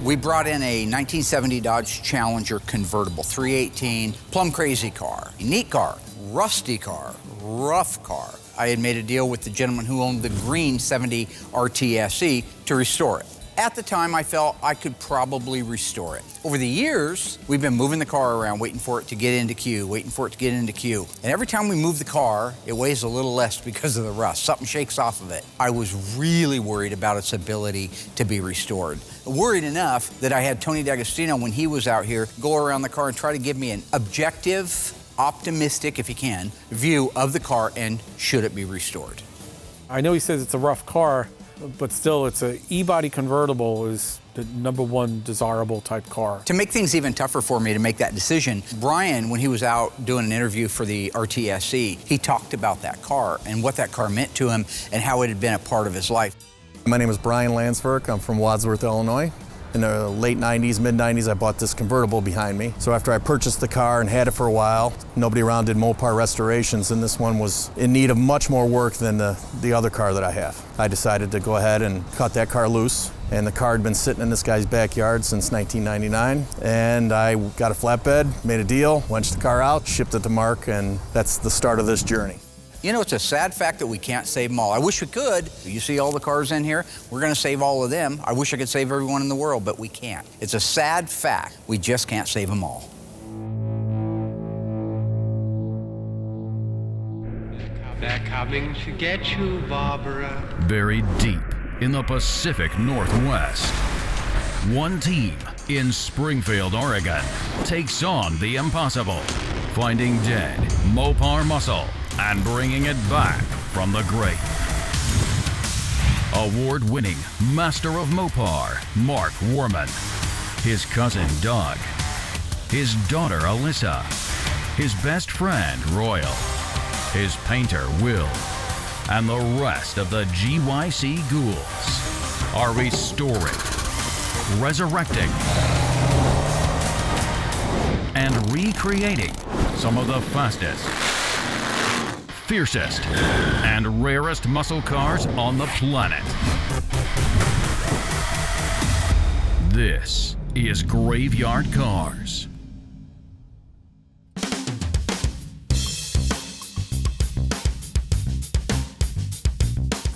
We brought in a 1970 Dodge Challenger convertible, 318, plumb crazy car. Neat car, rusty car, rough car. I had made a deal with the gentleman who owned the green 70 RTSE to restore it. At the time, I felt I could probably restore it. Over the years, we've been moving the car around, waiting for it to get into queue, waiting for it to get into queue. And every time we move the car, it weighs a little less because of the rust. Something shakes off of it. I was really worried about its ability to be restored. Worried enough that I had Tony D'Agostino, when he was out here, go around the car and try to give me an objective, optimistic, if you can, view of the car and should it be restored. I know he says it's a rough car, but still, it's a E-body convertible is the #1 desirable type car. To make things even tougher for me to make that decision, Brian, when he was out doing an interview for the RTSE, he talked about that car and what that car meant to him and how it had been a part of his life. My name is Brian Landsberg. I'm from Wadsworth, Illinois. In the late 90s, mid-90s, I bought this convertible behind me. So after I purchased the car and had it for a while, nobody around did Mopar restorations, and this one was in need of much more work than the other car that I have. I decided to go ahead and cut that car loose, and the car had been sitting in this guy's backyard since 1999, and I got a flatbed, made a deal, wenched the car out, shipped it to Mark, and that's the start of this journey. You know, it's a sad fact that we can't save them all. I wish we could. You see all the cars in here? We're gonna save all of them. I wish I could save everyone in the world, but we can't. It's a sad fact. We just can't save them all. They're coming to get you, Barbara. Buried deep in the Pacific Northwest, one team in Springfield, Oregon, takes on the impossible, finding dead Mopar muscle and bringing it back from the grave. Award-winning Master of Mopar, Mark Warman, his cousin Doug, his daughter Alyssa, his best friend Royal, his painter Will, and the rest of the GYC ghouls are restoring, resurrecting, and recreating some of the fastest, fiercest, and rarest muscle cars on the planet. This is Graveyard Cars.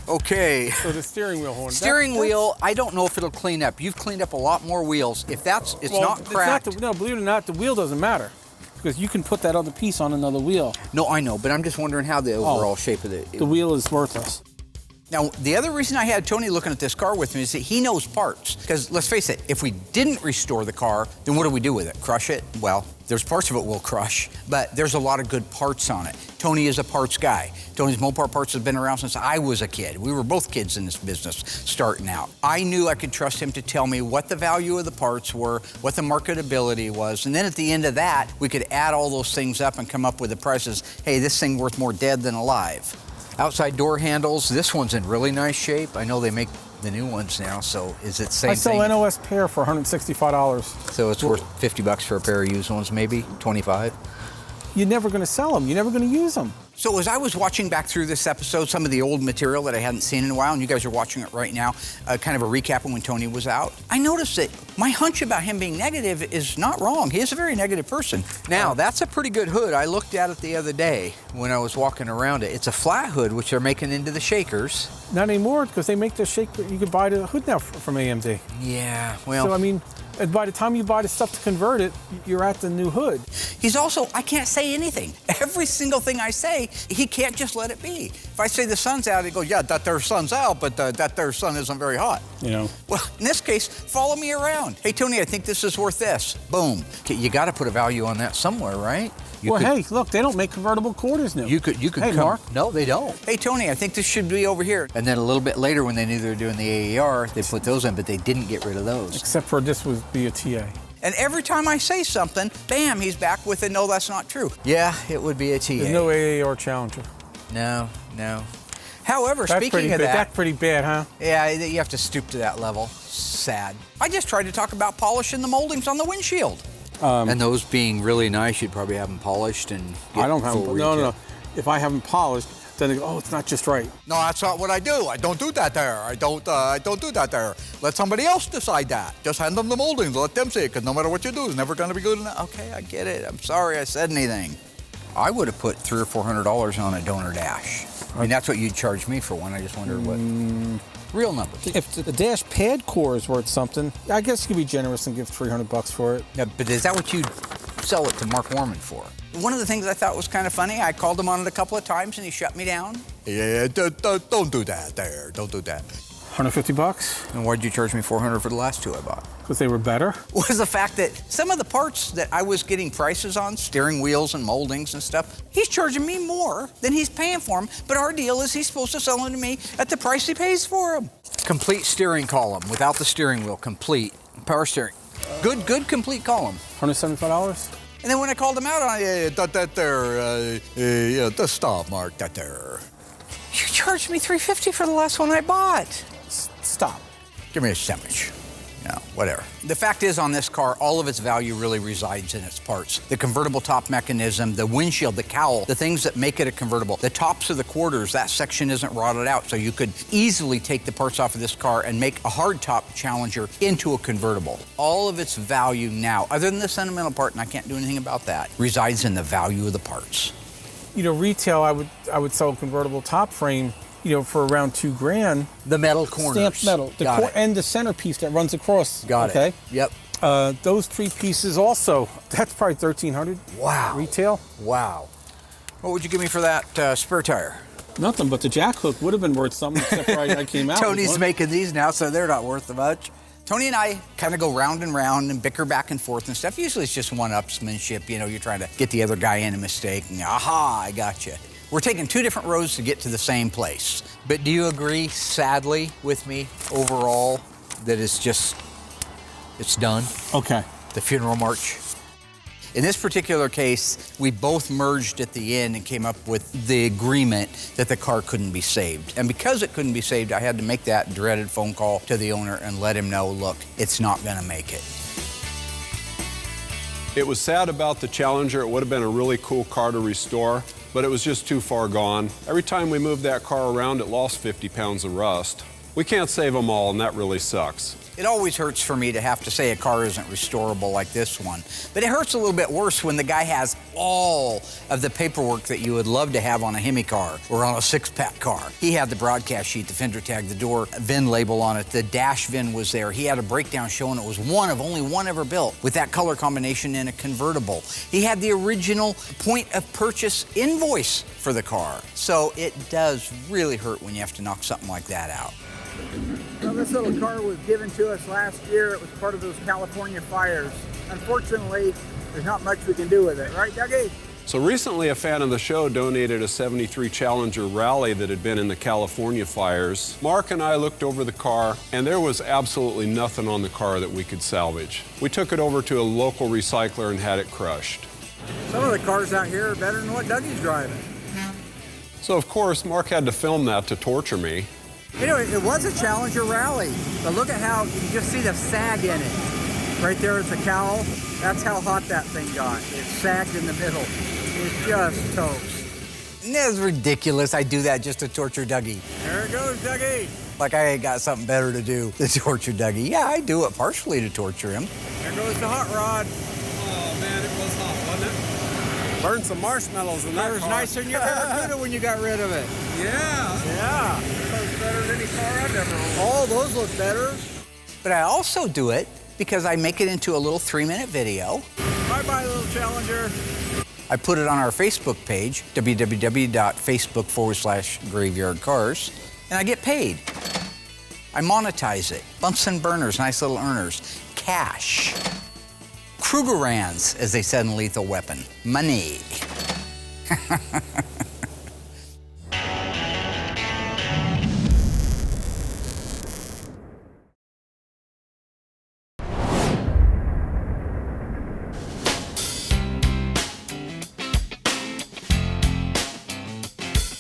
Okay. So the steering wheel horn. Steering wheel, I don't know if it'll clean up. You've cleaned up a lot more wheels. If that's, it's not cracked. No, believe it or not, the wheel doesn't matter. Because you can put that other piece on another wheel. No, I know, but I'm just wondering how the overall shape of it. The wheel is worthless. Now, the other reason I had Tony looking at this car with me is that he knows parts. Because let's face it, if we didn't restore the car, then what do we do with it? Crush it? Well, there's parts of it we'll crush, but there's a lot of good parts on it. Tony is a parts guy. Tony's Mopar Parts has been around since I was a kid. We were both kids in this business starting out. I knew I could trust him to tell me what the value of the parts were, what the marketability was, and then at the end of that, we could add all those things up and come up with the prices. Hey, this thing worth more dead than alive. Outside door handles, this one's in really nice shape. I know they make the new ones now, so is it same thing? I sell NOS pair for $165. So it's worth 50 bucks for a pair of used ones, maybe 25? You're never gonna sell them, you're never gonna use them. So as I was watching back through this episode, some of the old material that I hadn't seen in a while, and you guys are watching it right now, kind of a recap of when Tony was out, I noticed that my hunch about him being negative is not wrong. He is a very negative person. Now, that's a pretty good hood. I looked at it the other day when I was walking around it. It's a flat hood, which they're making into the Shakers. Not anymore, because they make the shaker, you can buy the hood now from AMD. Yeah, well. So, I mean, by the time you buy the stuff to convert it, you're at the new hood. He's also, I can't say anything. Every single thing I say, he can't just let it be. If I say the sun's out, he goes, yeah, that there sun's out, but that there sun isn't very hot. You know. Well, in this case, follow me around. Hey, Tony, I think this is worth this. Boom. You got to put a value on that somewhere, right? Hey, look, they don't make convertible quarters now. You could hey, come. Mark. No, they don't. Hey, Tony, I think this should be over here. And then a little bit later, when they knew they were doing the AER, they put those in, but they didn't get rid of those. Except for this would be a TA. And every time I say something, bam, he's back with it. No, that's not true. Yeah, it would be a TA. There's no AER Challenger. No. However, speaking of that. That's pretty bad, huh? Yeah, you have to stoop to that level. Sad. I just tried to talk about polishing the moldings on the windshield. And those being really nice, you'd probably have them polished and get I don't have them. No. If I have them polished, then they go, oh, it's not just right. No, that's not what I do. I don't do that there. I don't do that there. Let somebody else decide that. Just hand them the moldings. Let them see it, because no matter what you do, it's never going to be good enough. Okay, I get it. I'm sorry I said anything. I would have put $300 or $400 on a donor dash. I mean, that's what you'd charge me for one. I just wondered what real numbers. If the dash pad core is worth something, I guess you could be generous and give $300 for it. Yeah, but is that what you'd sell it to Mark Warman for? One of the things I thought was kind of funny, I called him on it a couple of times and he shut me down. Yeah, don't do that there. Don't do that. $150? And why'd you charge me $400 for the last two I bought? Because they were better? Was the fact that some of the parts that I was getting prices on, steering wheels and moldings and stuff, he's charging me more than he's paying for them, but our deal is he's supposed to sell them to me at the price he pays for them. Complete steering column, without the steering wheel, complete. Power steering. Good complete column. $175? And then when I called him out on just stop, Mark, that there. You charged me $350 for the last one I bought. Stop. Give me a sandwich. No, whatever. The fact is, on this car, all of its value really resides in its parts. The convertible top mechanism, the windshield, the cowl, the things that make it a convertible. The tops of the quarters, that section isn't rotted out, so you could easily take the parts off of this car and make a hardtop Challenger into a convertible. All of its value now, other than the sentimental part, and I can't do anything about that, resides in the value of the parts. You know, retail, I would sell a convertible top frame, you know, for around $2,000. The metal corners. Stamped metal. And the centerpiece that runs across. Got it. Okay? Yep. Those three pieces also, that's probably $1,300. Wow. Retail. Wow. What would you give me for that spare tire? Nothing, but the jack hook would have been worth something, except for I came out. Tony's making these now, so they're not worth much. Tony and I kind of go round and round and bicker back and forth and stuff. Usually it's just one-upsmanship. You know, you're trying to get the other guy in a mistake, and aha, I got you. We're taking two different roads to get to the same place. But do you agree, sadly, with me overall, that it's done? Okay. The funeral march? In this particular case, we both merged at the end and came up with the agreement that the car couldn't be saved. And because it couldn't be saved, I had to make that dreaded phone call to the owner and let him know, look, it's not gonna make it. It was sad about the Challenger. It would have been a really cool car to restore, but it was just too far gone. Every time we moved that car around, it lost 50 pounds of rust. We can't save them all, and that really sucks. It always hurts for me to have to say a car isn't restorable like this one. But it hurts a little bit worse when the guy has all of the paperwork that you would love to have on a Hemi car or on a six-pack car. He had the broadcast sheet, the fender tag, the door VIN label on it, the dash VIN was there. He had a breakdown showing it was one of only one ever built with that color combination in a convertible. He had the original point of purchase invoice for the car. So it does really hurt when you have to knock something like that out. Well, this little car was given to us last year. It was part of those California fires. Unfortunately, there's not much we can do with it. Right, Dougie? So recently, a fan of the show donated a '73 Challenger Rally that had been in the California fires. Mark and I looked over the car, and there was absolutely nothing on the car that we could salvage. We took it over to a local recycler and had it crushed. Some of the cars out here are better than what Dougie's driving. So, of course, Mark had to film that to torture me. Anyway, it was a Challenger Rally, but look at how you can just see the sag in it. Right there is the cowl. That's how hot that thing got. It sagged in the middle. It's just toast. That's ridiculous. I do that just to torture Dougie. There it goes, Dougie. Like I ain't got something better to do than torture Dougie. Yeah, I do it partially to torture him. There goes the hot rod. Oh, man, it was hot, wasn't it? Burned some marshmallows in that That was car. nicer than your Cuda when you got rid of it. Yeah. Yeah. That was better than any car I've ever owned. All those look better. But I also do it because I make it into a little 3-minute video. Bye-bye, little Challenger. I put it on our Facebook page, www.facebook.com/Graveyard Carz, and I get paid. I monetize it. Bumps and burners, nice little earners. Cash. Krugerrands, as they said in Lethal Weapon. Money.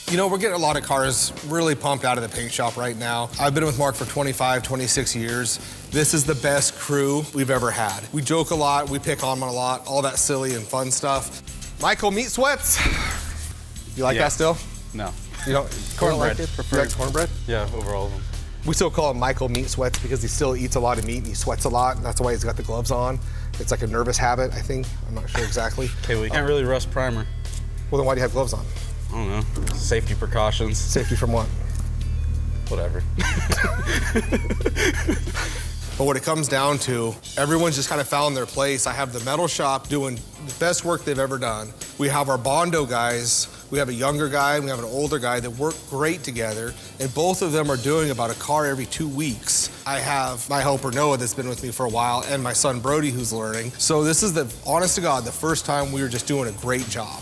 You know, we're getting a lot of cars really pumped out of the paint shop right now. I've been with Mark for 25, 26 years. This is the best crew we've ever had. We joke a lot, we pick on them a lot, all that silly and fun stuff. Michael, meat sweats. You like that still? No. You don't Cornbread. You like cornbread? Yeah, over all of them. We still call him Michael Meat Sweats because he still eats a lot of meat and he sweats a lot. And that's why he's got the gloves on. It's like a nervous habit, I think. I'm not sure exactly. Okay, well, you can't really rust primer. Well, then why do you have gloves on? I don't know. Safety precautions. Safety from what? Whatever. But what it comes down to, everyone's just kind of found their place. I have the metal shop doing the best work they've ever done. We have our Bondo guys. We have a younger guy, and we have an older guy that work great together, and both of them are doing about a car every 2 weeks. I have my helper Noah that's been with me for a while, and my son Brody who's learning. So this is honest to God, the first time we were just doing a great job.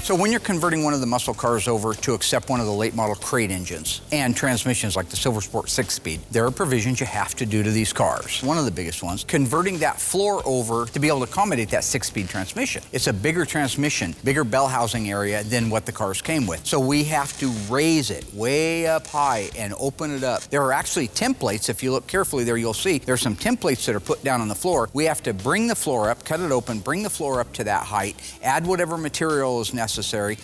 So when you're converting one of the muscle cars over to accept one of the late model crate engines and transmissions like the Silver Sport 6-speed, there are provisions you have to do to these cars. One of the biggest ones, converting that floor over to be able to accommodate that 6-speed transmission. It's a bigger transmission, bigger bell housing area than what the cars came with. So we have to raise it way up high and open it up. There are actually templates, if you look carefully there, you'll see there's some templates that are put down on the floor. We have to bring the floor up, cut it open, bring the floor up to that height, add whatever material is necessary,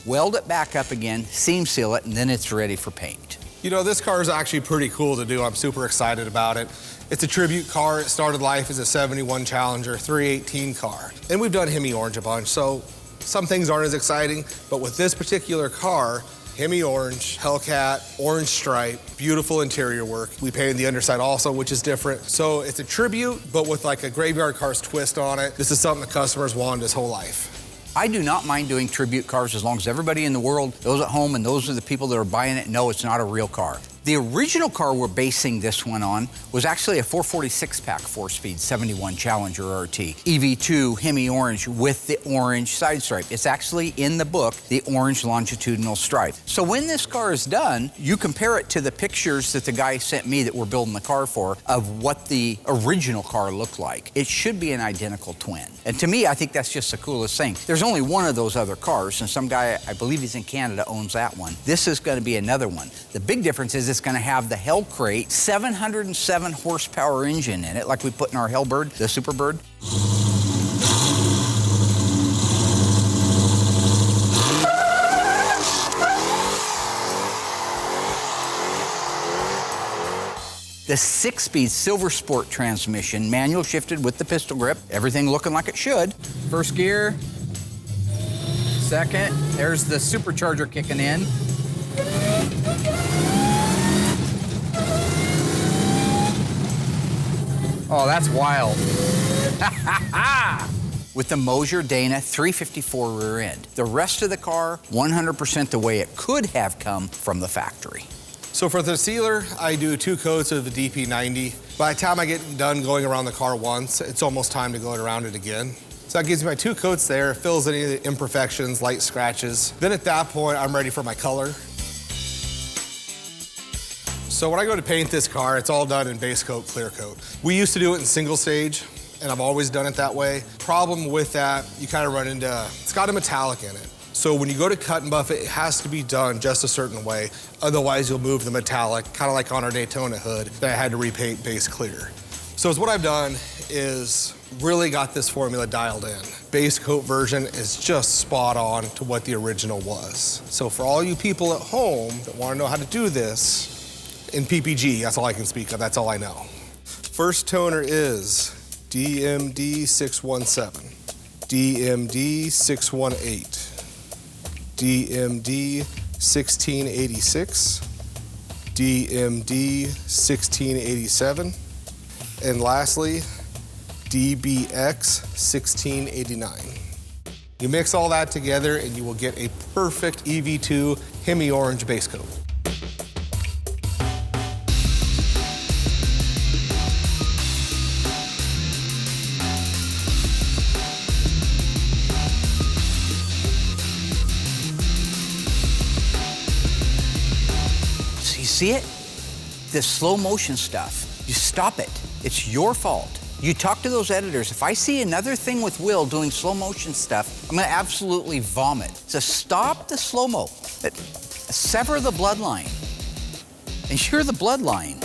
weld it back up again, seam seal it, and then it's ready for paint. You know, this car is actually pretty cool to do. I'm super excited about it. It's a tribute car. It started life as a 71 Challenger 318 car. And we've done Hemi Orange a bunch, so some things aren't as exciting, but with this particular car, Hemi Orange, Hellcat, orange stripe, beautiful interior work. We painted the underside also, which is different. So it's a tribute, but with like a Graveyard Carz twist on it. This is something the customers wanted his whole life. I do not mind doing tribute cars as long as everybody in the world, those at home and those are the people that are buying it, know it's not a real car. The original car we're basing this one on was actually a 446-pack 4-speed 71 Challenger RT. EV2 Hemi Orange with the orange side stripe. It's actually in the book, the orange longitudinal stripe. So when this car is done, you compare it to the pictures that the guy sent me that we're building the car for of what the original car looked like. It should be an identical twin. And to me, I think that's just the coolest thing. There's only one of those other cars, and some guy, I believe he's in Canada, owns that one. This is going to be another one. The big difference is it's going to have the Hell Crate 707 horsepower engine in it, like we put in our Hellbird, the Superbird. The 6-speed Silver Sport transmission, manual shifted with the pistol grip, everything looking like it should. First gear, second, there's the supercharger kicking in. Oh, that's wild. With the Mosier Dana 354 rear end. The rest of the car, 100% the way it could have come from the factory. So for the sealer, I do 2 coats of the DP90. By the time I get done going around the car once, it's almost time to go around it again. So that gives me my 2 coats there, fills any of the imperfections, light scratches. Then at that point, I'm ready for my color. So when I go to paint this car, it's all done in base coat, clear coat. We used to do it in single stage, and I've always done it that way. Problem with that, you kind of run into, it's got a metallic in it. So when you go to cut and buff it, it has to be done just a certain way. Otherwise, you'll move the metallic, kind of like on our Daytona hood that I had to repaint base clear. So what I've done is really got this formula dialed in. Base coat version is just spot on to what the original was. So for all you people at home that want to know how to do this, in PPG, that's all I can speak of, that's all I know. First toner is DMD 617, DMD 618, DMD 1686, DMD 1687, and lastly, DBX 1689. You mix all that together and you will get a perfect EV2 Hemi Orange base coat. See it? The slow motion stuff, you stop it. It's your fault. You talk to those editors. If I see another thing with Will doing slow motion stuff, I'm gonna absolutely vomit. So stop the slow-mo. Sever the bloodline. And you're the bloodline.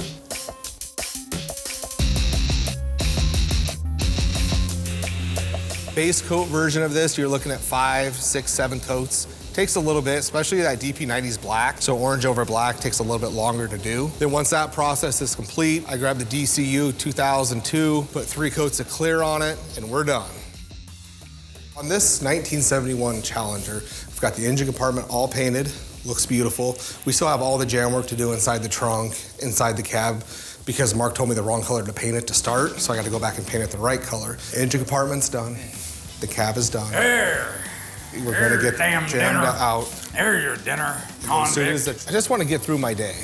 base coat version of this, you're looking at 5, 6, 7 coats. Takes a little bit, especially that DP90's black, so orange over black takes a little bit longer to do. Then once that process is complete, I grab the DCU 2002, put 3 coats of clear on it, and we're done. On this 1971 Challenger, we've got the engine compartment all painted, looks beautiful. We still have all the jam work to do inside the trunk, inside the cab, because Mark told me the wrong color to paint it to start, so I got to go back and paint it the right color. Engine compartment's done, the cab is done. We're gonna get jammed out. There's your dinner, As soon as I just want to get through my day.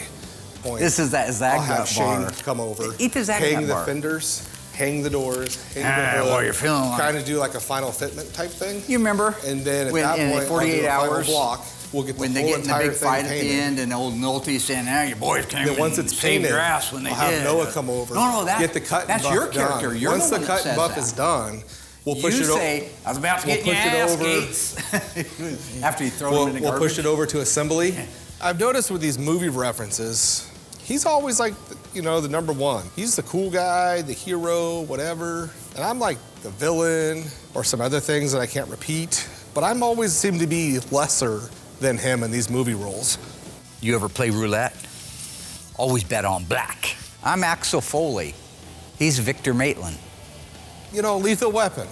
This is that Zagnut I'll have Shane bar. come over, Eat the Zagnut hang the bar. fenders, hang the doors, hang the hood, what you're feeling like. kind of do like a final fitment type thing. You remember? And then at when, that in point, 48 I'll do a hours, final block. We'll get the when they whole get in the entire big thing fight at the painted. end, and old Nolte's saying, your boys came Then once and it's saved painted, your ass when they I'll did. have Noah come over, No, get the cut that's and buff your character. done. You're Once the the one cut that and buff says is that. done, we'll push You it over. say, I was about to We'll get your push it ass, over. Gates. After you throw them in the We'll garbage. push it over to assembly. I've noticed with these movie references, he's always like, the number one. He's the cool guy, the hero, whatever. And I'm like the villain or some other things that I can't repeat. But I'm always seem to be lesser than him in these movie roles. You ever play roulette? Always bet on black. I'm Axel Foley. He's Victor Maitland. Lethal Weapon.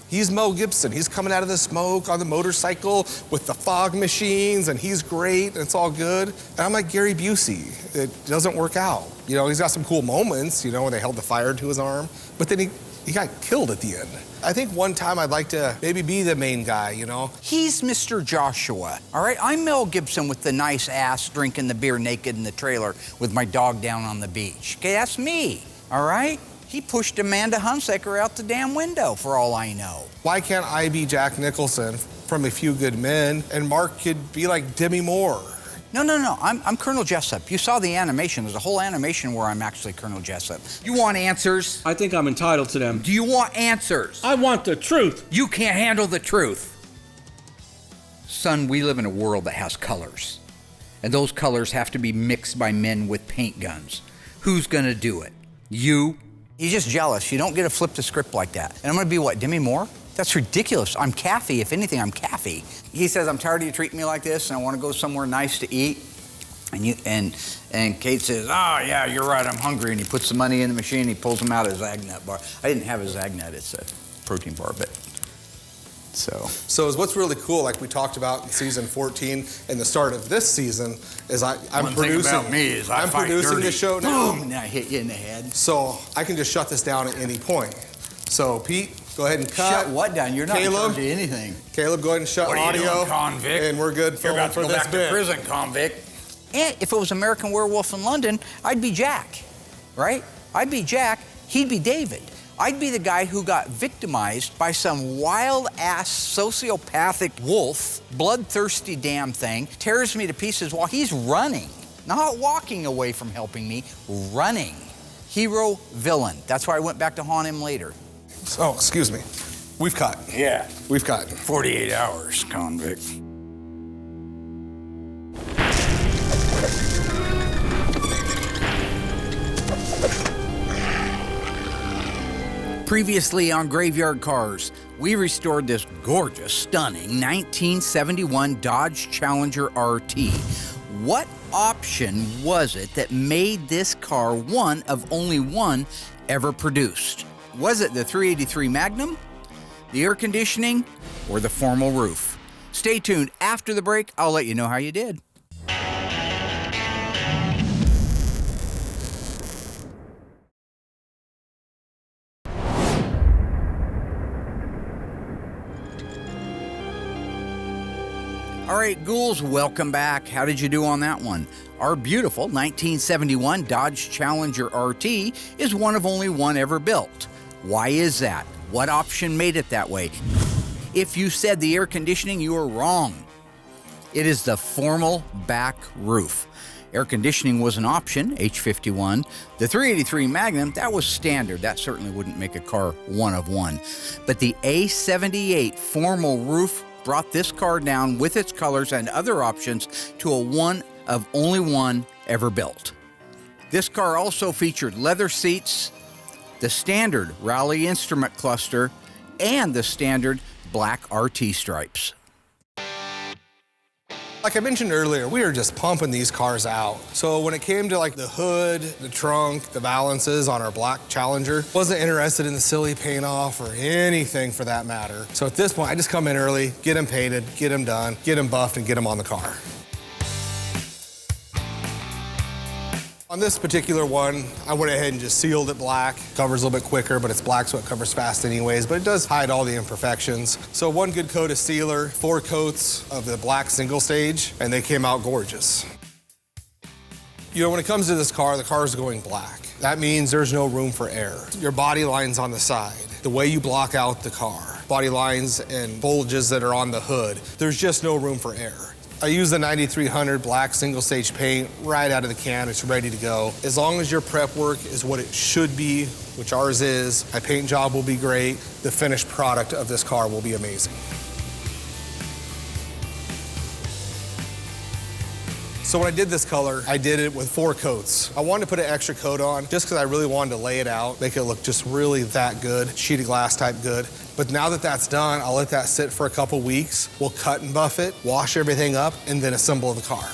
He's Mel Gibson. He's coming out of the smoke on the motorcycle with the fog machines, and he's great, and it's all good. And I'm like Gary Busey. It doesn't work out. He's got some cool moments, when they held the fire to his arm, but then he got killed at the end. I think one time I'd like to maybe be the main guy, He's Mr. Joshua, all right? I'm Mel Gibson with the nice ass drinking the beer naked in the trailer with my dog down on the beach. Okay, that's me, all right? He pushed Amanda Hunsaker out the damn window, for all I know. Why can't I be Jack Nicholson from A Few Good Men, and Mark could be like Demi Moore? No. I'm Colonel Jessup. You saw the animation. There's a whole animation where I'm actually Colonel Jessup. You want answers? I think I'm entitled to them. Do you want answers? I want the truth. You can't handle the truth. Son, we live in a world that has colors. And those colors have to be mixed by men with paint guns. Who's gonna do it? You? He's just jealous. You don't get to flip the script like that. And I'm gonna be what, Demi Moore? That's ridiculous. I'm Kathy. If anything, I'm Kathy. He says, I'm tired of you treating me like this, and I want to go somewhere nice to eat. And Kate says, yeah, you're right, I'm hungry. And he puts the money in the machine, he pulls them out of his Zagnut bar. I didn't have a Zagnut, it's a protein bar, but So is what's really cool, like we talked about in season 14 and the start of this season, is I'm one producing. thing about me is I I'm fight producing dirty. the show now. Boom, and I hit you in the head. So I can just shut this down at any point. So Pete, go ahead and cut. Shut what down? You're not in Caleb, charge of anything. Caleb, go ahead and shut What are you audio. doing, convict? And we're good You're about to for go this back bit. to prison, convict. And if it was American Werewolf in London, I'd be Jack, right? I'd be Jack, he'd be David. I'd be the guy who got victimized by some wild-ass sociopathic wolf, bloodthirsty damn thing, tears me to pieces while he's running. Not walking away from helping me, running. Hero, villain. That's why I went back to haunt him later. Oh, excuse me. We've cut. Yeah. We've cut. 48 hours, convict. Previously on Graveyard Carz, we restored this gorgeous, stunning 1971 Dodge Challenger RT. What option was it that made this car one of only one ever produced? Was it the 383 Magnum, the air conditioning, or the formal roof? Stay tuned. After the break, I'll let you know how you did. All right, ghouls, welcome back. How did you do on that one? Our beautiful 1971 Dodge Challenger RT is one of only one ever built. Why is that? What option made it that way? If you said the air conditioning, you were wrong. It is the formal back roof. Air conditioning was an option, H51. The 383 Magnum, that was standard. That certainly wouldn't make a car one of one. But the A78 formal roof brought this car down with its colors and other options to a one of only one ever built. This car also featured leather seats, the standard Raleigh instrument cluster, and the standard black RT stripes. Like I mentioned earlier, we were just pumping these cars out. So when it came to like the hood, the trunk, the valances on our black Challenger, wasn't interested in the silly paint off or anything for that matter. So at this point, I just come in early, get them painted, get them done, get them buffed, and get them on the car. On this particular one, I went ahead and just sealed it black. Covers a little bit quicker, but it's black, so it covers fast anyways, but it does hide all the imperfections. So 1 good coat of sealer, 4 coats of the black single stage, and they came out gorgeous. You know, when it comes to this car, the car is going black. That means there's no room for error. Your body lines on the side, the way you block out the car, body lines and bulges that are on the hood, there's just no room for error. I use the 9300 black single stage paint right out of the can. It's ready to go. As long as your prep work is what it should be, which ours is, my paint job will be great. The finished product of this car will be amazing. So when I did this color, I did it with 4 coats. I wanted to put an extra coat on just because I really wanted to lay it out, make it look just really that good, sheet of glass type good. But now that that's done, I'll let that sit for a couple weeks. We'll cut and buff it, wash everything up, and then assemble the car.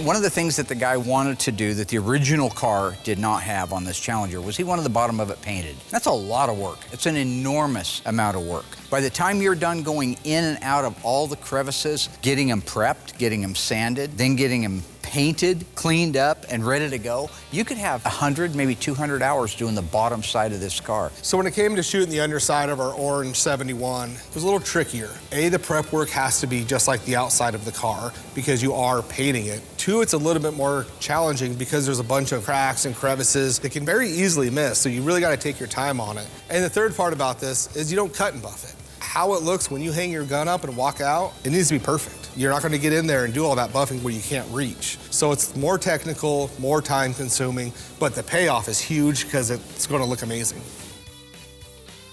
One of the things that the guy wanted to do that the original car did not have on this Challenger was he wanted the bottom of it painted. That's a lot of work. It's an enormous amount of work. By the time you're done going in and out of all the crevices, getting them prepped, getting them sanded, then getting them painted, cleaned up, and ready to go, you could have 100, maybe 200 hours doing the bottom side of this car. So when it came to shooting the underside of our orange 71, it was a little trickier. A, the prep work has to be just like the outside of the car because you are painting it. 2, it's a little bit more challenging because there's a bunch of cracks and crevices that can very easily miss, so you really got to take your time on it. And the third part about this is you don't cut and buff it. How it looks when you hang your gun up and walk out, it needs to be perfect. You're not going to get in there and do all that buffing where you can't reach. So it's more technical, more time consuming, but the payoff is huge because it's going to look amazing.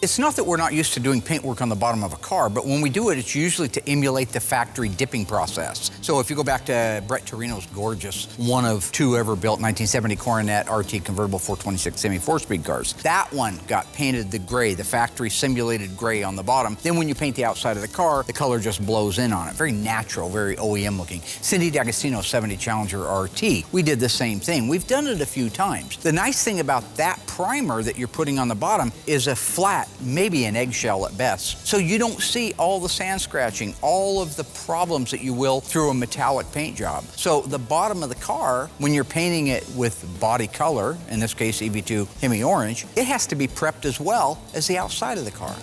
It's not that we're not used to doing paint work on the bottom of a car, but when we do it, it's usually to emulate the factory dipping process. So if you go back to Brett Torino's gorgeous, one of 2 ever built 1970 Coronet RT convertible 426 semi 4-speed cars, that one got painted the gray, the factory simulated gray on the bottom. Then when you paint the outside of the car, the color just blows in on it. Very natural, very OEM looking. Cindy D'Agostino 70 Challenger RT, we did the same thing. We've done it a few times. The nice thing about that primer that you're putting on the bottom is a flat, maybe an eggshell at best. So you don't see all the sand scratching, all of the problems that you will through a metallic paint job. So the bottom of the car, when you're painting it with body color, in this case EV2 Hemi Orange, it has to be prepped as well as the outside of the car.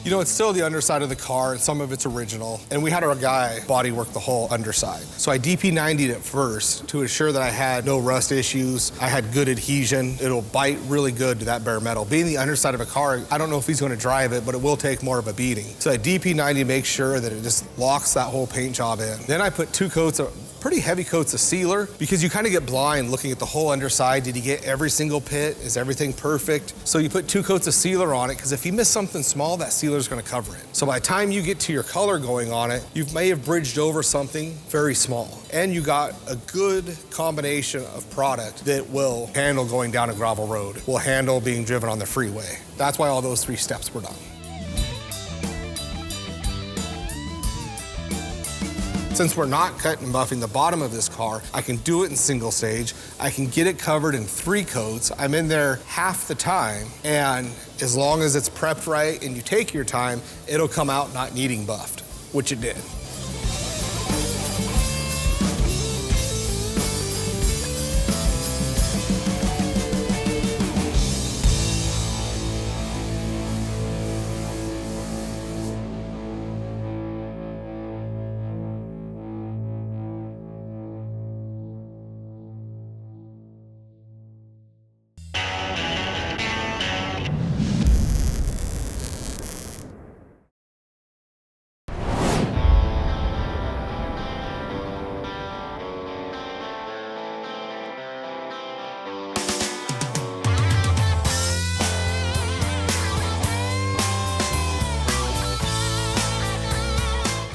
You know, it's still the underside of the car, and some of it's original. And we had our guy body work the whole underside. So I DP90'd it first to ensure that I had no rust issues. I had good adhesion. It'll bite really good to that bare metal. Being the underside of a car, I don't know if he's going to drive it, but it will take more of a beating. So I DP90 makes sure that it just locks that whole paint job in. Then I put 2 coats of pretty heavy coats of sealer because you kind of get blind looking at the whole underside. Did he get every single pit? Is everything perfect? So you put 2 coats of sealer on it because if you miss something small, that sealer's going to cover it. So by the time you get to your color going on it, you may have bridged over something very small. And you got a good combination of product that will handle going down a gravel road, will handle being driven on the freeway. That's why all those 3 steps were done. Since we're not cutting and buffing the bottom of this car, I can do it in single stage. I can get it covered in 3 coats. I'm in there half the time, and as long as it's prepped right and you take your time, it'll come out not needing buffed, which it did.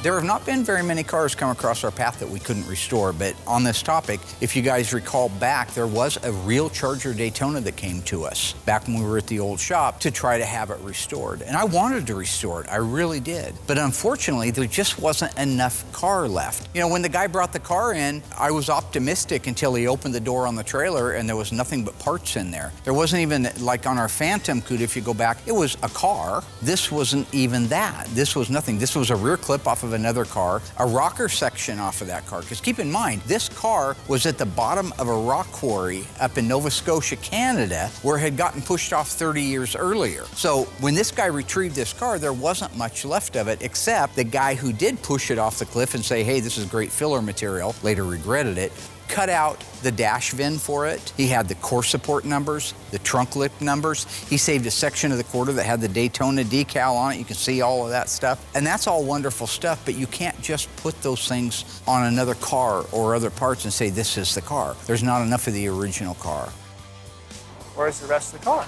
There have not been very many cars come across our path that we couldn't restore, but on this topic, if you guys recall back, there was a real Charger Daytona that came to us back when we were at the old shop to try to have it restored. And I wanted to restore it, I really did. But unfortunately, there just wasn't enough car left. You know, when the guy brought the car in, I was optimistic until he opened the door on the trailer and there was nothing but parts in there. There wasn't even, like on our Phantom Cuda, if you go back, it was a car. This wasn't even that. This was nothing. This was a rear clip off of another car, a rocker section off of that car. Because keep in mind, this car was at the bottom of a rock quarry up in Nova Scotia, Canada, where it had gotten pushed off 30 years earlier. So when this guy retrieved this car, there wasn't much left of it, except the guy who did push it off the cliff and say, hey, this is great filler material, later regretted it, cut out the dash VIN for it. He had the core support numbers, the trunk lip numbers. He saved a section of the quarter that had the Daytona decal on it. You can see all of that stuff. And that's all wonderful stuff, but you can't just put those things on another car or other parts and say, this is the car. There's not enough of the original car. Where's the rest of the car?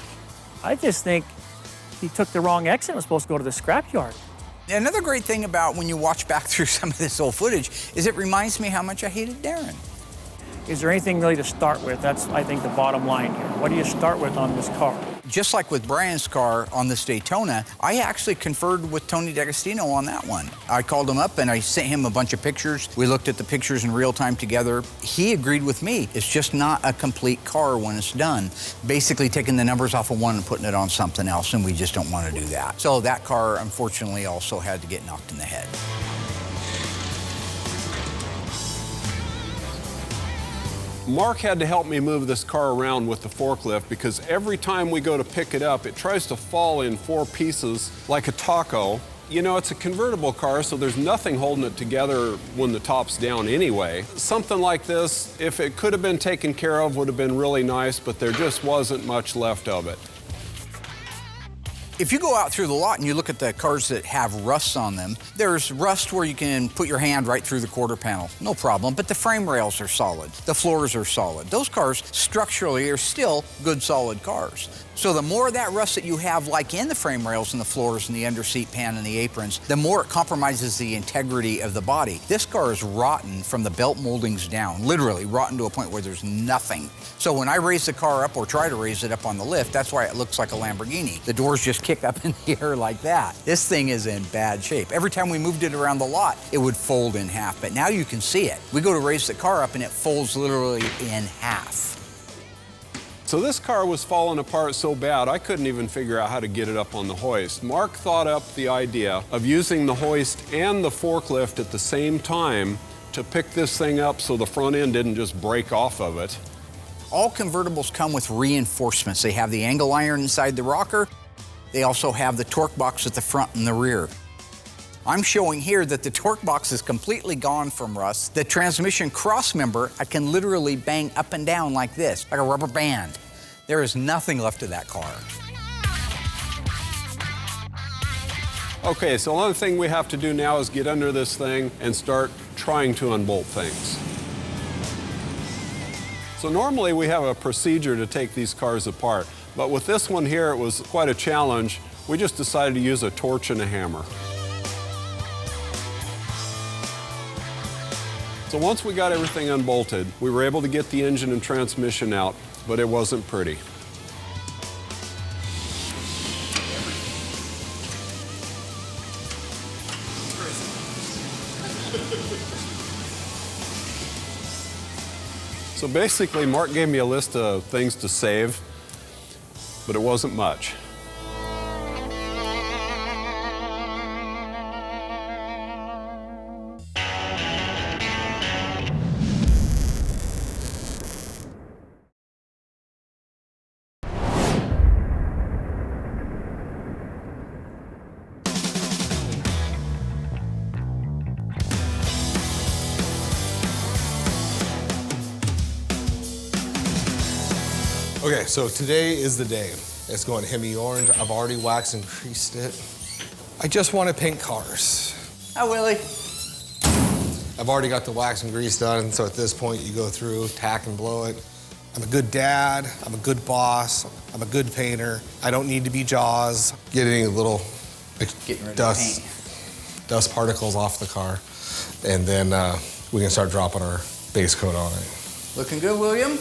I just think he took the wrong exit and was supposed to go to the scrapyard. Another great thing about when you watch back through some of this old footage is it reminds me how much I hated Darren. Is there anything really to start with? That's, I think, the bottom line here. What do you start with on this car? Just like with Brian's car on this Daytona, I actually conferred with Tony D'Agostino on that one. I called him up and I sent him a bunch of pictures. We looked at the pictures in real time together. He agreed with me. It's just not a complete car when it's done. Basically taking the numbers off of one and putting it on something else, and we just don't want to do that. So that car, unfortunately, also had to get knocked in the head. Mark had to help me move this car around with the forklift because every time we go to pick it up, it tries to fall in 4 pieces like a taco. You know, it's a convertible car, so there's nothing holding it together when the top's down anyway. Something like this, if it could have been taken care of, would have been really nice, but there just wasn't much left of it. If you go out through the lot and you look at the cars that have rusts on them, there's rust where you can put your hand right through the quarter panel, no problem, but the frame rails are solid, the floors are solid. Those cars structurally are still good, solid cars. So the more of that rust that you have, like in the frame rails and the floors and the underseat pan and the aprons, the more it compromises the integrity of the body. This car is rotten from the belt moldings down, literally rotten to a point where there's nothing. So when I raise the car up or try to raise it up on the lift, that's why it looks like a Lamborghini. The doors just kick up in the air like that. This thing is in bad shape. Every time we moved it around the lot, it would fold in half, but now you can see it. We go to raise the car up and it folds literally in half. So this car was falling apart so bad, I couldn't even figure out how to get it up on the hoist. Mark thought up the idea of using the hoist and the forklift at the same time to pick this thing up so the front end didn't just break off of it. All convertibles come with reinforcements. They have the angle iron inside the rocker. They also have the torque box at the front and the rear. I'm showing here that the torque box is completely gone from rust. The transmission cross member, I can literally bang up and down like this, like a rubber band. There is nothing left of that car. Okay, so another thing we have to do now is get under this thing and start trying to unbolt things. So normally we have a procedure to take these cars apart, but with this one here, it was quite a challenge. We just decided to use a torch and a hammer. So once we got everything unbolted, we were able to get the engine and transmission out, but it wasn't pretty. So basically, Mark gave me a list of things to save, but it wasn't much. Okay, so today is the day. It's going Hemi orange. I've already waxed and creased it. I just want to paint cars. Hi, Willie. I've already got the wax and grease done, so at this point you go through, tack and blow it. I'm a good dad, I'm a good boss, I'm a good painter. I don't need to be Jaws. Getting a little Getting rid dust. of dust particles off the car, and then we can start dropping our base coat on it. Looking good, William?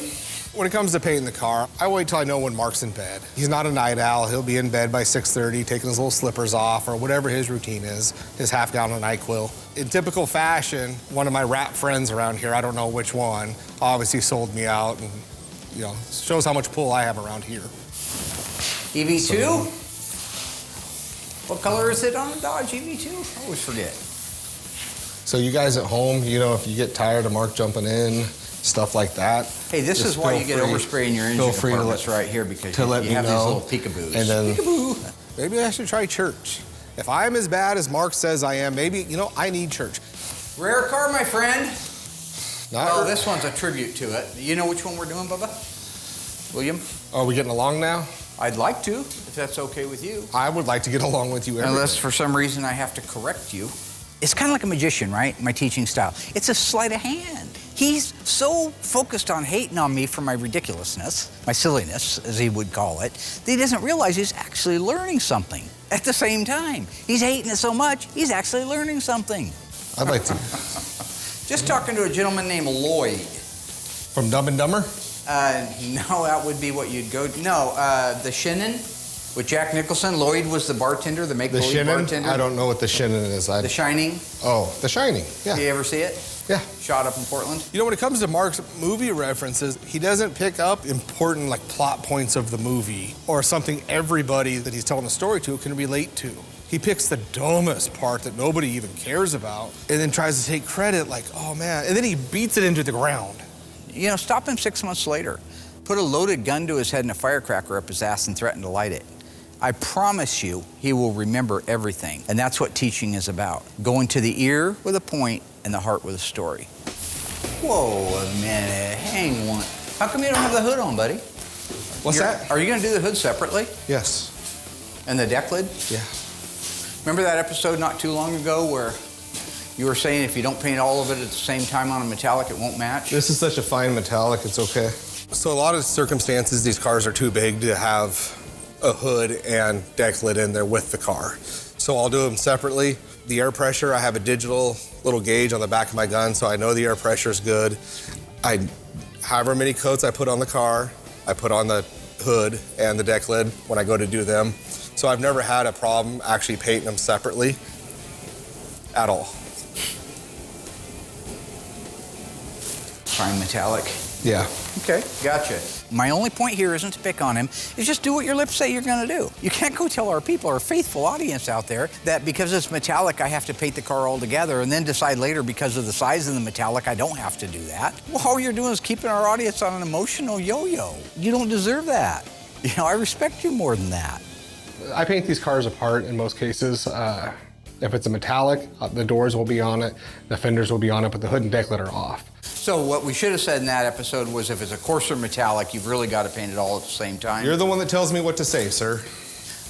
When it comes to painting the car, I wait till I know when Mark's in bed. He's not a night owl. He'll be in bed by 6:30, taking his little slippers off or whatever his routine is, his half-gallon of NyQuil. In typical fashion, one of my rap friends around here, I don't know which one, obviously sold me out, and shows how much pull I have around here. EV2? What color is it on a Dodge EV2? I always forget. So you guys at home, if you get tired of Mark jumping in, stuff like that. Hey, this is why you get overspray in your engine compartments right here, because you have these little peekaboos. And then peekaboo. Maybe I should try church. If I'm as bad as Mark says I am, maybe, I need church. Rare car, my friend. Well, this one's a tribute to it. You know which one we're doing, Bubba? William? Are we getting along now? I'd like to, if that's okay with you. I would like to get along with you. Unless for some reason I have to correct you. It's kind of like a magician, right? My teaching style. It's a sleight of hand. He's so focused on hating on me for my ridiculousness, my silliness, as he would call it, that he doesn't realize he's actually learning something at the same time. He's hating it so much, he's actually learning something. I'd like to. Just talking to a gentleman named Lloyd. From Dumb and Dumber? No, that would be what you'd go to. No, The Shinnin with Jack Nicholson. Lloyd was the bartender, the make-believe bartender. I don't know what The Shinnin is. The Shining. Oh, The Shining, yeah. You ever see it? Yeah. Shot up in Portland. When it comes to Mark's movie references, he doesn't pick up important plot points of the movie or something everybody that he's telling the story to can relate to. He picks the dumbest part that nobody even cares about and then tries to take credit oh man, and then he beats it into the ground. Stop him 6 months later. Put a loaded gun to his head and a firecracker up his ass and threaten to light it. I promise you, he will remember everything. And that's what teaching is about. Going to the ear with a point and the heart with a story. Whoa, a minute, hang on. How come you don't have the hood on, buddy? What's that? Are you gonna do the hood separately? Yes. And the deck lid? Yeah. Remember that episode not too long ago where you were saying if you don't paint all of it at the same time on a metallic, it won't match? This is such a fine metallic, it's okay. So a lot of circumstances, these cars are too big to have a hood and deck lid in there with the car. So I'll do them separately. The air pressure, I have a digital little gauge on the back of my gun, so I know the air pressure is good. However many coats I put on the car, I put on the hood and the deck lid when I go to do them. So I've never had a problem actually painting them separately at all. Fine metallic. Yeah. Okay, gotcha. My only point here isn't to pick on him, is just do what your lips say you're gonna do. You can't go tell our people, our faithful audience out there, that because it's metallic, I have to paint the car all together and then decide later because of the size of the metallic, I don't have to do that. Well, all you're doing is keeping our audience on an emotional yo-yo. You don't deserve that. I respect you more than that. I paint these cars apart in most cases. If it's a metallic, the doors will be on it, the fenders will be on it, but the hood and deck lid are off. So what we should have said in that episode was if it's a coarser metallic, you've really got to paint it all at the same time. You're the one that tells me what to say, sir.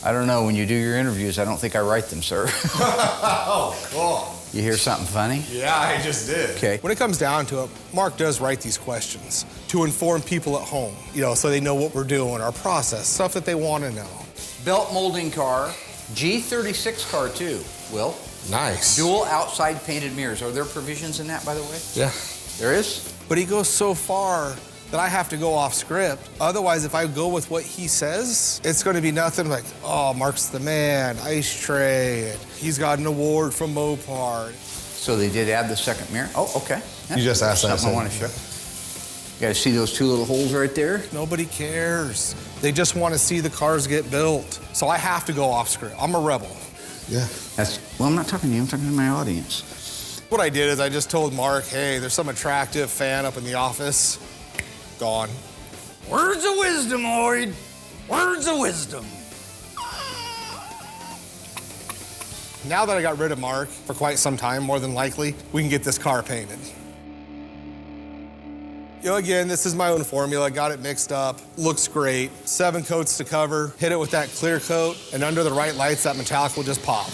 I don't know. When you do your interviews, I don't think I write them, sir. Oh, cool. You hear something funny? Yeah, I just did. Okay. When it comes down to it, Mark does write these questions to inform people at home, so they know what we're doing, our process, stuff that they want to know. Belt molding car, G36 car too, Will. Nice. Dual outside painted mirrors. Are there provisions in that, by the way? Yeah. There is? But he goes so far that I have to go off script. Otherwise, if I go with what he says, it's going to be nothing like, oh, Mark's the man, ice tray, and he's got an award from Mopar. So they did add the second mirror? Oh, okay. You just asked that. Something I want to show. You guys see those two little holes right there? Nobody cares. They just want to see the cars get built. So I have to go off script. I'm a rebel. Yeah. Well, I'm not talking to you, I'm talking to my audience. What I did is I just told Mark, hey, there's some attractive fan up in the office. Gone. Words of wisdom, Lloyd. Words of wisdom. Now that I got rid of Mark for quite some time, more than likely, we can get this car painted. Again, this is my own formula. Got it mixed up. Looks great. 7 coats to cover. Hit it with that clear coat, and under the right lights, that metallic will just pop.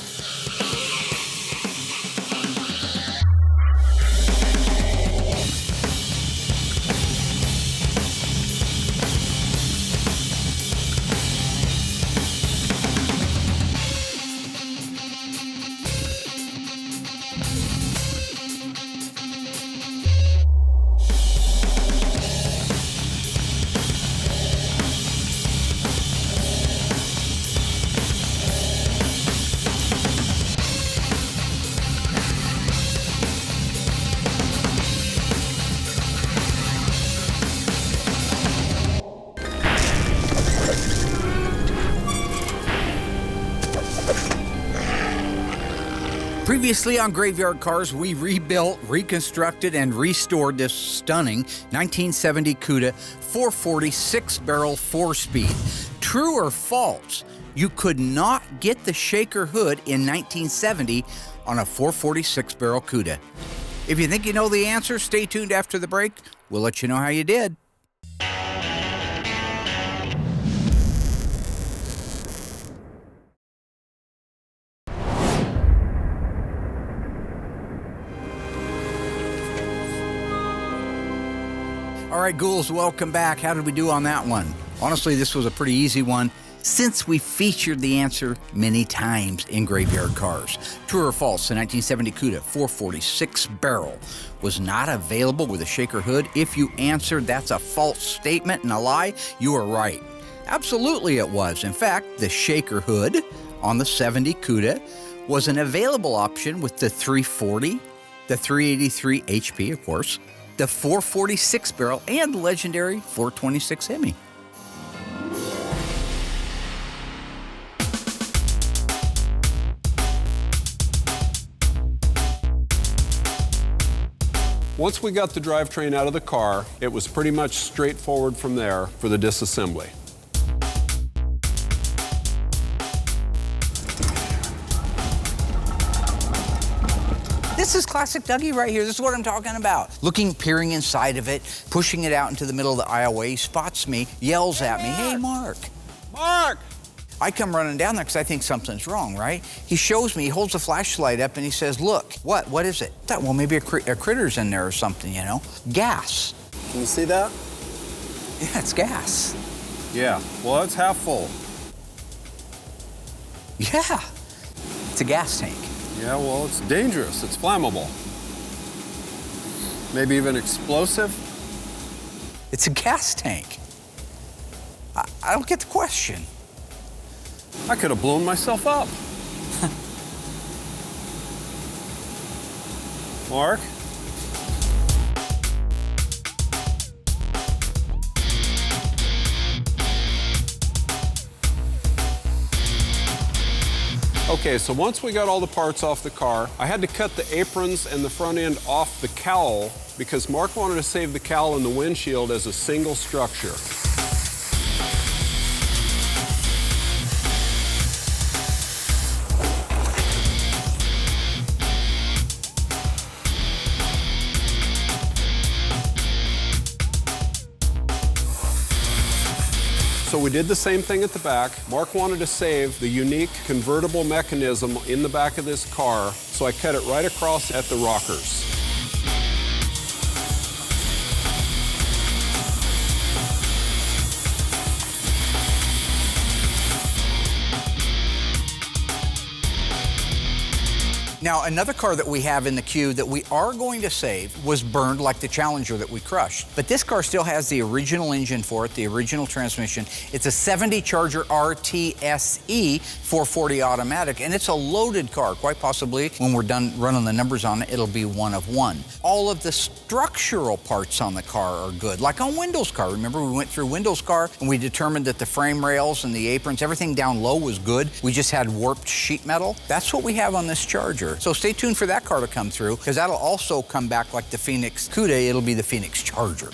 Previously on Graveyard Carz, we rebuilt, reconstructed, and restored this stunning 1970 Cuda 440 6-barrel 4-speed. True or false, you could not get the shaker hood in 1970 on a 440 6-barrel Cuda? If you think you know the answer, stay tuned after the break. We'll let you know how you did. All right, ghouls, welcome back. How did we do on that one? Honestly, this was a pretty easy one since we featured the answer many times in Graveyard Carz. True or false, the 1970 Cuda 440 6-barrel was not available with a shaker hood? If you answered that's a false statement and a lie, you are right. Absolutely it was. In fact, the shaker hood on the 70 Cuda was an available option with the 340, the 383 HP, of course, the 440 6-barrel, and the legendary 426 Hemi. Once we got the drivetrain out of the car, it was pretty much straightforward from there for the disassembly. This is classic Dougie right here. This is what I'm talking about. Peering inside of it, pushing it out into the middle of the aisleway. He spots me, yells at me, "Hey, Mark." Mark! I come running down there because I think something's wrong, right? He shows me, he holds a flashlight up and he says, "Look." What is it? I thought, well, maybe a critter's in there or something, you know? Gas. Can you see that? Yeah, it's gas. Yeah, well, it's half full. Yeah, it's a gas tank. Yeah, well, it's dangerous. It's flammable. Maybe even explosive. It's a gas tank. I don't get the question. I could have blown myself up. Mark? Okay, so once we got all the parts off the car, I had to cut the aprons and the front end off the cowl because Mark wanted to save the cowl and the windshield as a single structure. So we did the same thing at the back. Mark wanted to save the unique convertible mechanism in the back of this car, so I cut it right across at the rockers. Now, another car that we have in the queue that we are going to save was burned like the Challenger that we crushed. But this car still has the original engine for it, the original transmission. It's a 70 Charger RTSE 440 automatic, and it's a loaded car. Quite possibly, when we're done running the numbers on it, it'll be one of one. All of the structural parts on the car are good, like on Wendell's car. Remember, we went through Wendell's car, and we determined that the frame rails and the aprons, everything down low was good. We just had warped sheet metal. That's what we have on this Charger. So stay tuned for that car to come through, because that'll also come back like the Phoenix Cuda. It'll be the Phoenix Charger.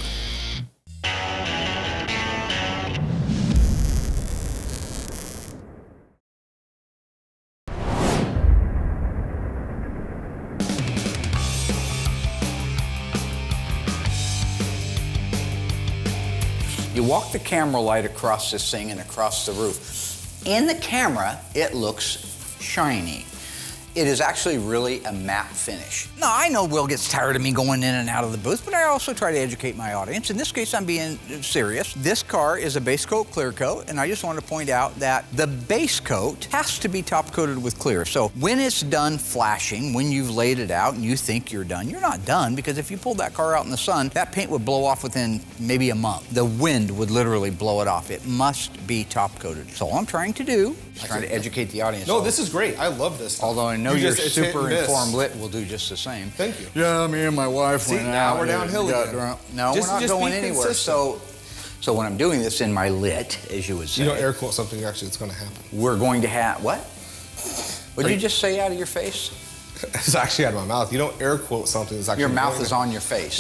You walk the camera light across this thing and across the roof. In the camera, it looks shiny. It is actually really a matte finish. Now, I know Will gets tired of me going in and out of the booth, but I also try to educate my audience. In this case, I'm being serious. This car is a base coat clear coat, and I just want to point out that the base coat has to be top coated with clear. So when it's done flashing, when you've laid it out and you think you're done, you're not done, because if you pulled that car out in the sun, that paint would blow off within maybe a month. The wind would literally blow it off. It must be top coated. So all I'm trying to do is trying to educate the audience. No, this is great. I love this stuff. Although I know you're super informed lit, will do just the same. Thank you. Yeah, me and my wife went out. Now we're downhill again. No, we're not going anywhere. So when I'm doing this in my lit, as you would say. You don't air quote something, actually, it's going to happen. We're going to have, what? What did you just say out of your face? It's actually out of my mouth. You don't air quote something that's actually. Your mouth is on your face.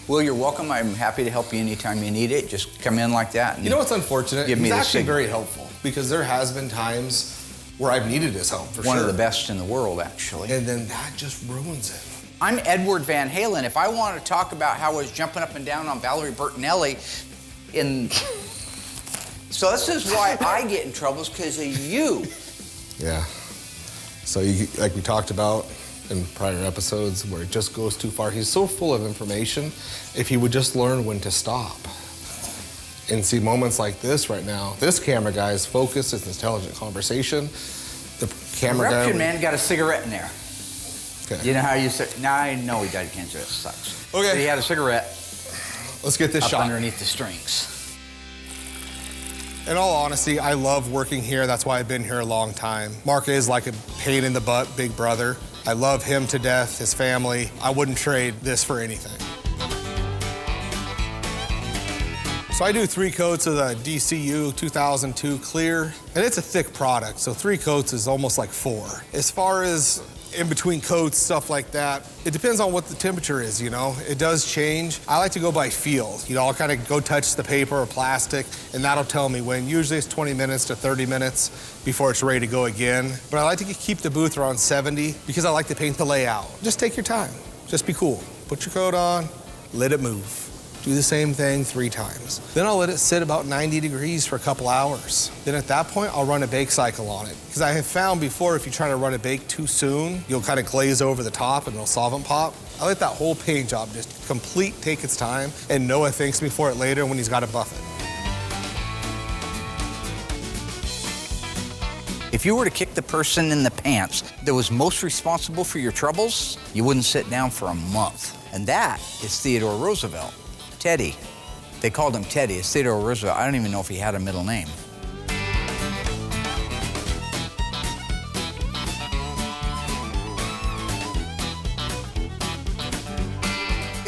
Will, you're welcome. I'm happy to help you anytime you need it. Just come in like that. You know what's unfortunate? Give me He's the actually signal. very helpful because there has been times where I've needed his help for One sure. of the best in the world, actually. And then that just ruins it. I'm Edward Van Halen. If I want to talk about how I was jumping up and down on Valerie Bertinelli in... So this is why I get in trouble, is because of you. Yeah. So like we talked about in prior episodes where it just goes too far. He's so full of information. If he would just learn when to stop. And see moments like this right now. This camera guy is focused, it's intelligent conversation. The camera guy... Corruption man got a cigarette in there. Okay. You know how you say, now I know he died of cancer, that sucks. Okay. So he had a cigarette. Let's get this up shot. underneath the strings. In all honesty, I love working here. That's why I've been here a long time. Mark is like a pain in the butt big brother. I love him to death, his family. I wouldn't trade this for anything. So I do 3 coats of the DCU 2002 clear, and it's a thick product, so 3 coats is almost like 4. As far as in between coats, stuff like that, it depends on what the temperature is, you know? It does change. I like to go by feel. You know, I'll kind of go touch the paper or plastic, and that'll tell me when. Usually it's 20 minutes to 30 minutes before it's ready to go again. But I like to keep the booth around 70 because I like to paint the layout. Just take your time. Just be cool. Put your coat on, let it move. Do the same thing 3 times. Then I'll let it sit about 90 degrees for a couple hours. Then at that point, I'll run a bake cycle on it. Because I have found before, if you try to run a bake too soon, you'll kind of glaze over the top and it'll solvent pop. I let that whole paint job just take its time, and Noah thanks me for it later when he's got to buff it. If you were to kick the person in the pants that was most responsible for your troubles, you wouldn't sit down for a month. And that is Theodore Roosevelt. Teddy. They called him Teddy. It's Theodore Roosevelt. I don't even know if he had a middle name.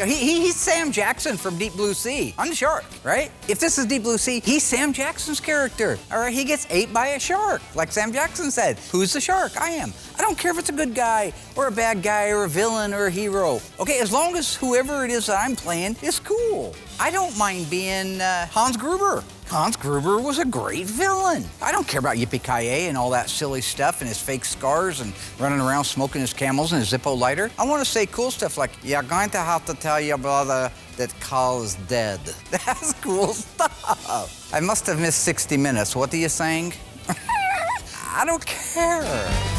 He's Sam Jackson from Deep Blue Sea. I'm the shark, right? If this is Deep Blue Sea, he's Sam Jackson's character. All right, he gets ate by a shark. Like Sam Jackson said, who's the shark? I am. I don't care if it's a good guy or a bad guy or a villain or a hero. Okay, as long as whoever it is that I'm playing is cool. I don't mind being Hans Gruber. Hans Gruber was a great villain. I don't care about Yippee-Ki-Yay and all that silly stuff and his fake scars and running around smoking his Camels and his Zippo lighter. I want to say cool stuff like, you're going to have to tell your brother that Carl is dead. That's cool stuff. I must have missed 60 minutes. What are you saying? I don't care.